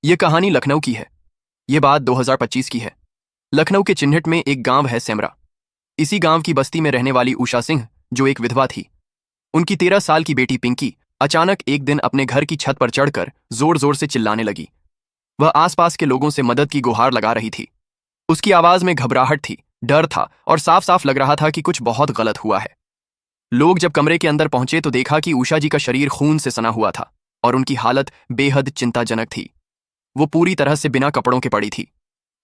ये कहानी लखनऊ की है। ये बात 2025 की है। लखनऊ के चिन्हिट में एक गांव है सेमरा। इसी गांव की बस्ती में रहने वाली उषा सिंह, जो एक विधवा थी, उनकी 13 साल की बेटी पिंकी अचानक एक दिन अपने घर की छत पर चढ़कर जोर जोर से चिल्लाने लगी। वह आसपास के लोगों से मदद की गुहार लगा रही थी। उसकी आवाज में घबराहट थी, डर था और साफ साफ लग रहा था कि कुछ बहुत गलत हुआ है। लोग जब कमरे के अंदर पहुंचे तो देखा कि उषा जी का शरीर खून से सना हुआ था और उनकी हालत बेहद चिंताजनक थी। वो पूरी तरह से बिना कपड़ों के पड़ी थी।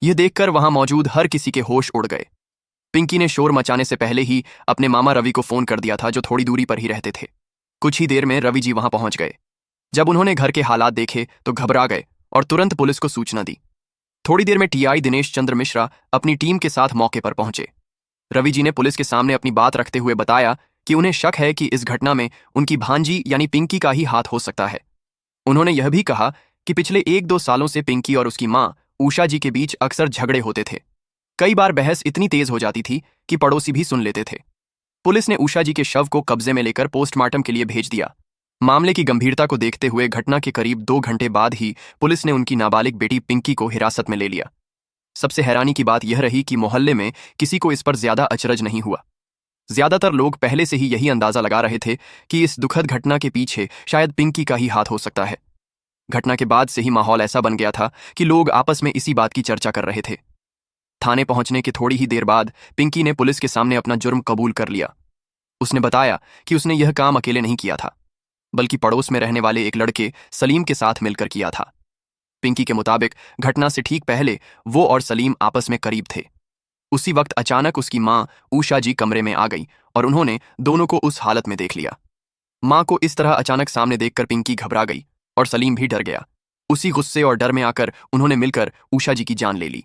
यह देखकर वहां मौजूद हर किसी के होश उड़ गए। पिंकी ने शोर मचाने से पहले ही अपने मामा रवि को फोन कर दिया था, जो थोड़ी दूरी पर ही रहते थे। कुछ ही देर में रवि जी वहां पहुंच गए। जब उन्होंने घर के हालात देखे तो घबरा गए और तुरंत पुलिस को सूचना दी। थोड़ी देर में टीआई दिनेश चंद्र मिश्रा अपनी टीम के साथ मौके पर पहुंचे। रवि जी ने पुलिस के सामने अपनी बात रखते हुए बताया कि उन्हें शक है कि इस घटना में उनकी भांजी यानी पिंकी का ही हाथ हो सकता है। उन्होंने यह भी कहा कि पिछले 1-2 सालों से पिंकी और उसकी मां उषा जी के बीच अक्सर झगड़े होते थे। कई बार बहस इतनी तेज हो जाती थी कि पड़ोसी भी सुन लेते थे। पुलिस ने उषा जी के शव को कब्जे में लेकर पोस्टमार्टम के लिए भेज दिया। मामले की गंभीरता को देखते हुए घटना के करीब 2 घंटे बाद ही पुलिस ने उनकी नाबालिग बेटी पिंकी को हिरासत में ले लिया। सबसे हैरानी की बात यह रही कि मोहल्ले में किसी को इस पर ज्यादा अचरज नहीं हुआ। ज्यादातर लोग पहले से ही यही अंदाजा लगा रहे थे कि इस दुखद घटना के पीछे शायद पिंकी का ही हाथ हो सकता है। घटना के बाद से ही माहौल ऐसा बन गया था कि लोग आपस में इसी बात की चर्चा कर रहे थे। थाने पहुंचने के थोड़ी ही देर बाद पिंकी ने पुलिस के सामने अपना जुर्म कबूल कर लिया। उसने बताया कि उसने यह काम अकेले नहीं किया था, बल्कि पड़ोस में रहने वाले एक लड़के सलीम के साथ मिलकर किया था। पिंकी के मुताबिक घटना से ठीक पहले वो और सलीम आपस में करीब थे। उसी वक्त अचानक उसकी मां उषा जी कमरे में आ गई और उन्होंने दोनों को उस हालत में देख लिया। मां को इस तरह अचानक सामने देखकर पिंकी घबरा गई और सलीम भी डर गया। उसी गुस्से और डर में आकर उन्होंने मिलकर उषा जी की जान ले ली।